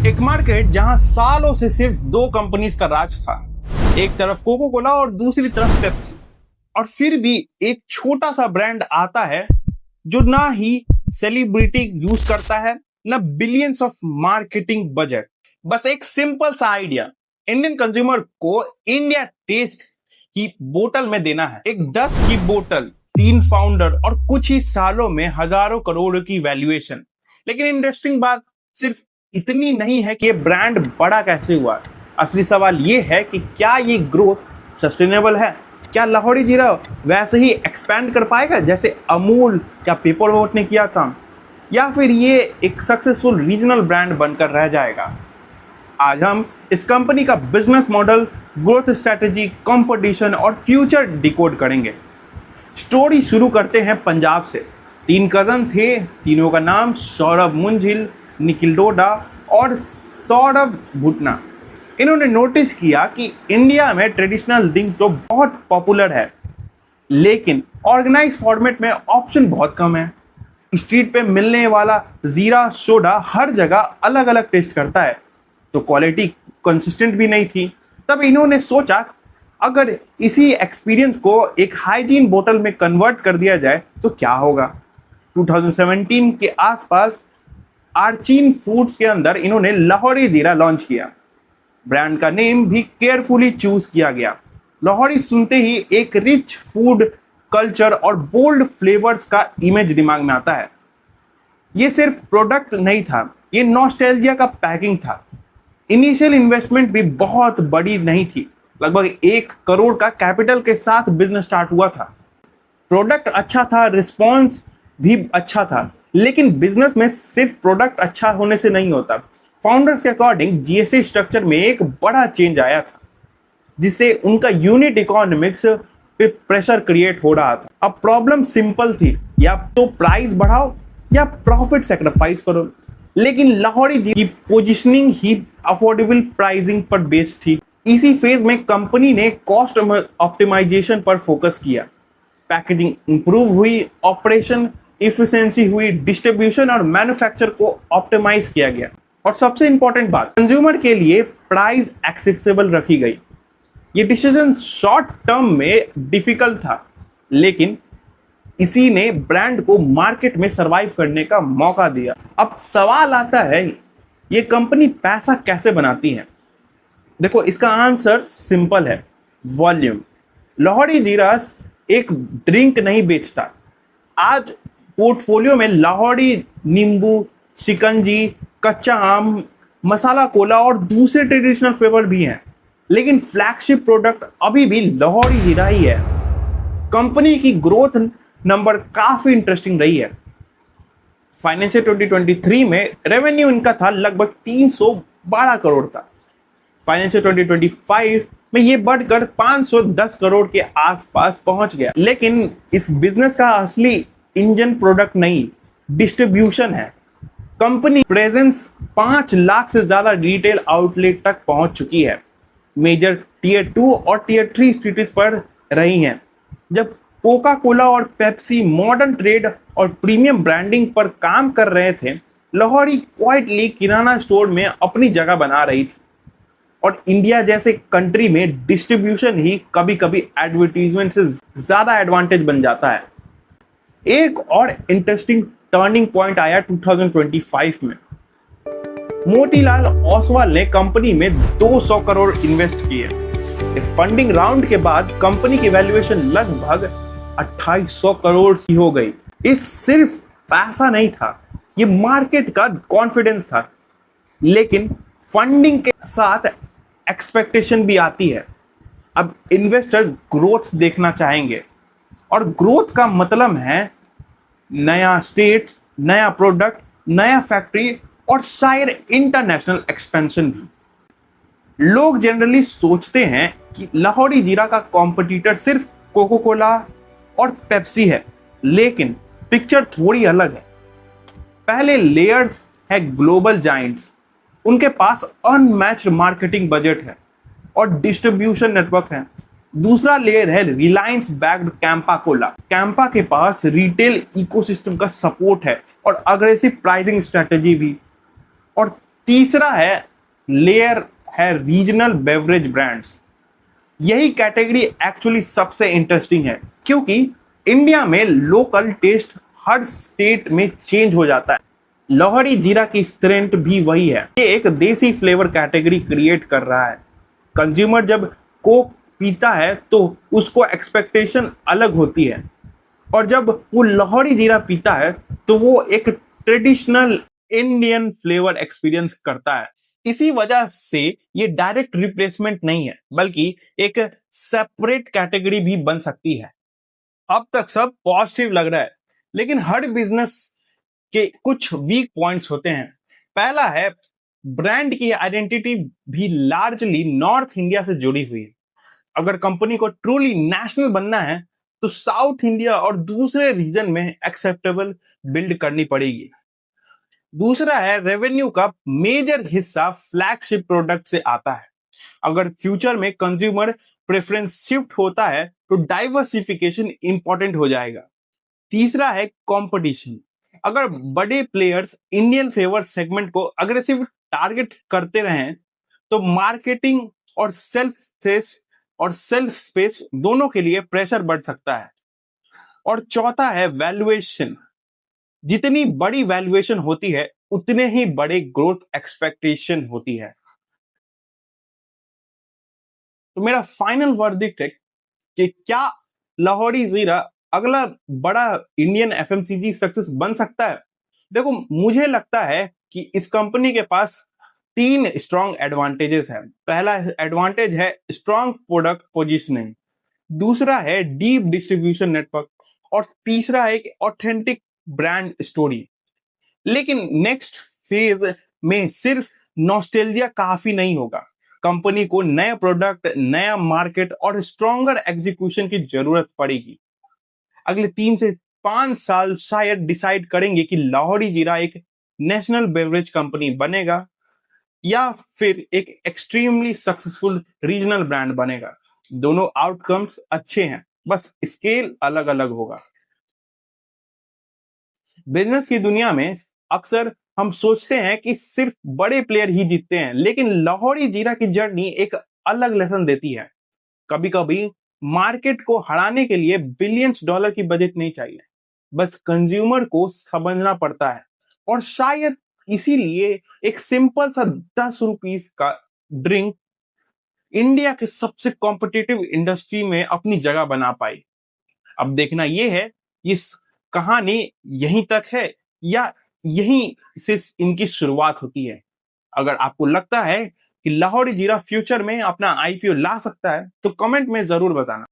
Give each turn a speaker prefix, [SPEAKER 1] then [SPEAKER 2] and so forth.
[SPEAKER 1] एक मार्केट जहां सालों से सिर्फ दो कंपनीज का राज था, एक तरफ कोको कोला और दूसरी तरफ पेप्सी। और फिर भी एक छोटा सा ब्रांड आता है जो ना ही सेलिब्रिटी यूज करता है, ना बिलियंस ऑफ मार्केटिंग बजट। बस एक सिंपल सा आइडिया, इंडियन कंज्यूमर को इंडिया टेस्ट की बोतल में देना है। एक 10 की बोतल, 3 फाउंडर और कुछ ही सालों में हजारों करोड़ की वैल्यूएशन। लेकिन इंटरेस्टिंग बात सिर्फ इतनी नहीं है कि ये ब्रांड बड़ा कैसे हुआ। असली सवाल ये है कि क्या ये ग्रोथ सस्टेनेबल है? क्या लाहौरी जीरा वैसे ही एक्सपैंड कर पाएगा जैसे अमूल या पेपर बोट ने किया था, या फिर ये एक सक्सेसफुल रीजनल ब्रांड बनकर रह जाएगा? आज हम इस कंपनी का business model, growth strategy, competition और फ्यूचर डिकोड करेंगे। स्टोरी शुरू करते हैं पंजाब से। 3 कज़न थे, तीनों का नाम सौरभ मुंजिल, निखिल डोडा और सौरभ भुटना। इन्होंने नोटिस किया कि इंडिया में ट्रेडिशनल ड्रिंक तो बहुत पॉपुलर है, लेकिन ऑर्गेनाइज फॉर्मेट में ऑप्शन बहुत कम है। स्ट्रीट पे मिलने वाला जीरा सोडा हर जगह अलग अलग टेस्ट करता है, तो क्वालिटी कंसिस्टेंट भी नहीं थी। तब इन्होंने सोचा अगर इसी एक्सपीरियंस को एक हाइजीन बोतल में कन्वर्ट कर दिया जाए तो क्या होगा। 2017 के आसपास आर्चीन फूड्स के अंदर इन्होंने लाहौरी जीरा लॉन्च किया। ब्रांड का नेम भी केयरफुली चूज किया गया। लाहौरी सुनते ही एक रिच फूड कल्चर और बोल्ड फ्लेवर्स का इमेज दिमाग में आता है। ये सिर्फ प्रोडक्ट नहीं था, ये नॉस्टैल्जिया का पैकिंग था। इनिशियल इन्वेस्टमेंट भी बहुत बड़ी नहीं थी, लगभग 1 करोड़ का कैपिटल के साथ बिजनेस स्टार्ट हुआ था। प्रोडक्ट अच्छा था, रिस्पॉन्स भी अच्छा था, लेकिन बिजनेस में सिर्फ प्रोडक्ट अच्छा होने से नहीं होता। फाउंडर्स के अकॉर्डिंग जीएसटी स्ट्रक्चर में एक बड़ा चेंज आया था, जिससे उनका यूनिट इकोनॉमिक्स पे प्रेशर क्रिएट हो रहा था। अब प्रॉब्लम सिंपल थी, या तो प्राइस बढ़ाओ या प्रॉफिट सैक्रिफाइस करो। लेकिन लाहौरी जी की पोजीशनिंग ही अफोर्डेबल प्राइसिंग पर बेस्ड थी। इसी फेज में कंपनी ने कॉस्ट ऑप्टिमाइजेशन पर फोकस किया। पैकेजिंग इंप्रूव हुई, ऑपरेशन इफिशिएंसी हुई, डिस्ट्रीब्यूशन और मैन्युफैक्चर को ऑप्टिमाइज किया गया। और सबसे इंपॉर्टेंट बात, कंज्यूमर के लिए प्राइस एक्सेसिबल रखी गई। ये डिसीजन शॉर्ट टर्म में डिफिकल्ट था, लेकिन इसी ने ब्रांड को मार्केट में सरवाइव करने का मौका दिया। अब सवाल आता है, ये कंपनी पैसा कैसे बनाती है? देखो, इसका आंसर सिंपल है, वॉल्यूम। लाहौरी जीरा एक ड्रिंक नहीं बेचता। आज पोर्टफोलियो में लाहौरी नींबू, शिकंजी, कच्चा आम, मसाला कोला और दूसरे ट्रेडिशनल फ्लेवर भी हैं, लेकिन फ्लैगशिप प्रोडक्ट अभी भी लाहौरी जीरा ही है। कंपनी की ग्रोथ नंबर काफी इंटरेस्टिंग रही है। फाइनेंशियल 2023 में रेवेन्यू इनका था लगभग 312 करोड़ था। फाइनेंशियल 2025 में ये बढ़कर 510 करोड़ के आसपास पहुंच गया। लेकिन इस बिजनेस का असली इंजन प्रोडक्ट नहीं, डिस्ट्रीब्यूशन है। कंपनी प्रेजेंस 5 लाख से ज्यादा रिटेल आउटलेट तक पहुंच चुकी है। मेजर टियर 2 और टियर 3 सिटीज पर रही हैं। जब कोका कोला और पेप्सी मॉडर्न ट्रेड और प्रीमियम ब्रांडिंग पर काम कर रहे थे, लाहौरी क्वाइटली किराना स्टोर में अपनी जगह बना रही थी। और इंडिया जैसे कंट्री में डिस्ट्रीब्यूशन ही कभी कभी एडवर्टीजमेंट से ज्यादा एडवांटेज बन जाता है। एक और इंटरेस्टिंग टर्निंग पॉइंट आया 2025 में। मोतीलाल ओसवाल ने कंपनी में 200 करोड़ इन्वेस्ट किए। इस फंडिंग राउंड के बाद कंपनी की वैल्यूएशन लगभग 2800 करोड़ की हो गई। इस सिर्फ पैसा नहीं था, ये मार्केट का कॉन्फिडेंस था। लेकिन फंडिंग के साथ एक्सपेक्टेशन भी आती है। अब इन्वेस्टर ग्रोथ देखना चाहेंगे, और ग्रोथ का मतलब है नया स्टेट, नया प्रोडक्ट, नया फैक्ट्री और शायद इंटरनेशनल एक्सपेंशन भी। लोग जनरली सोचते हैं कि लाहौरी जीरा का कॉम्पिटिटर सिर्फ कोको कोला और पेप्सी है, लेकिन पिक्चर थोड़ी अलग है। पहले लेयर्स है ग्लोबल जायंट्स, उनके पास अनमैच्ड मार्केटिंग बजट है और डिस्ट्रीब्यूशन नेटवर्क है। दूसरा लेयर है रिलायंस बैक्ड कैंपा कोला। कैंपा के पास रिटेल इकोसिस्टम का सपोर्ट है और अग्रेसिव प्राइसिंग स्ट्रेटजी भी। और तीसरा है लेयर है रीजनल बेवरेज ब्रांड्स। यही कैटेगरी एक्चुअली सबसे इंटरेस्टिंग है क्योंकि इंडिया में लोकल टेस्ट हर स्टेट में चेंज हो जाता है। लोहड़ी जीरा की स्ट्रेंथ भी वही है, ये एक देसी फ्लेवर कैटेगरी क्रिएट कर रहा है। कंज्यूमर जब कोक पीता है तो उसको एक्सपेक्टेशन अलग होती है, और जब वो लोहड़ी जीरा पीता है तो वो एक ट्रेडिशनल इंडियन फ्लेवर एक्सपीरियंस करता है। इसी वजह से ये डायरेक्ट रिप्लेसमेंट नहीं है, बल्कि एक सेपरेट कैटेगरी भी बन सकती है। अब तक सब पॉजिटिव लग रहा है, लेकिन हर बिजनेस के कुछ वीक पॉइंट्स होते हैं। पहला है, ब्रांड की आइडेंटिटी भी लार्जली नॉर्थ इंडिया से जुड़ी हुई है। अगर कंपनी को ट्रूली नेशनल बनना है तो साउथ इंडिया और दूसरे रीजन में एक्सेप्टेबल बिल्ड करनी पड़ेगी। दूसरा है, रेवेन्यू का मेजर हिस्सा फ्लैगशिप प्रोडक्ट से आता है। अगर फ्यूचर में कंज्यूमर प्रेफरेंस शिफ्ट होता है तो डाइवर्सिफिकेशन इंपॉर्टेंट हो जाएगा। तीसरा है कंपटीशन। अगर बड़े प्लेयर्स इंडियन फ्लेवर सेगमेंट को अग्रेसिव टारगेट करते रहें तो मार्केटिंग और सेल्फ स्पेस दोनों के लिए प्रेशर बढ़ सकता है। और चौथा है वैल्यूएशन। जितनी बड़ी वैल्यूएशन होती है उतने ही बड़े ग्रोथ एक्सपेक्टेशन होती है। तो मेरा फाइनल वर्डिक्ट है कि क्या लाहौरी जीरा अगला बड़ा इंडियन एफएमसीजी सक्सेस बन सकता है? देखो, मुझे लगता है कि इस कंपनी के पास 3 स्ट्रॉन्ग एडवांटेजेस है। पहला एडवांटेज है स्ट्रॉन्ग प्रोडक्ट पोजीशनिंग, दूसरा है डीप डिस्ट्रीब्यूशन नेटवर्क, और तीसरा है ऑथेंटिक ब्रांड स्टोरी। लेकिन नेक्स्ट फेज में सिर्फ नॉस्टैल्जिया काफी नहीं होगा। कंपनी को नया प्रोडक्ट, नया मार्केट और स्ट्रॉन्गर एग्जीक्यूशन की जरूरत पड़ेगी। अगले 3 से 5 साल शायद डिसाइड करेंगे कि लाहौरी जीरा एक नेशनल बेवरेज कंपनी बनेगा या फिर एक एक्सट्रीमली सक्सेसफुल रीजनल ब्रांड बनेगा। दोनों आउटकम्स अच्छे हैं, बस स्केल अलग अलग होगा। बिजनेस की दुनिया में अक्सर हम सोचते हैं कि सिर्फ बड़े प्लेयर ही जीतते हैं, लेकिन लाहौरी जीरा की जर्नी एक अलग लेसन देती है। कभी कभी मार्केट को हराने के लिए बिलियंस डॉलर की बजट नहीं चाहिए, बस कंज्यूमर को समझना पड़ता है। और शायद इसीलिए एक सिंपल सा 10 रुपीस का ड्रिंक इंडिया के सबसे कॉम्पिटिटिव इंडस्ट्री में अपनी जगह बना पाई। अब देखना यह है, इस कहानी यहीं तक है या यहीं से इनकी शुरुआत होती है। अगर आपको लगता है कि लाहौरी जीरा फ्यूचर में अपना आईपीओ ला सकता है तो कमेंट में जरूर बताना।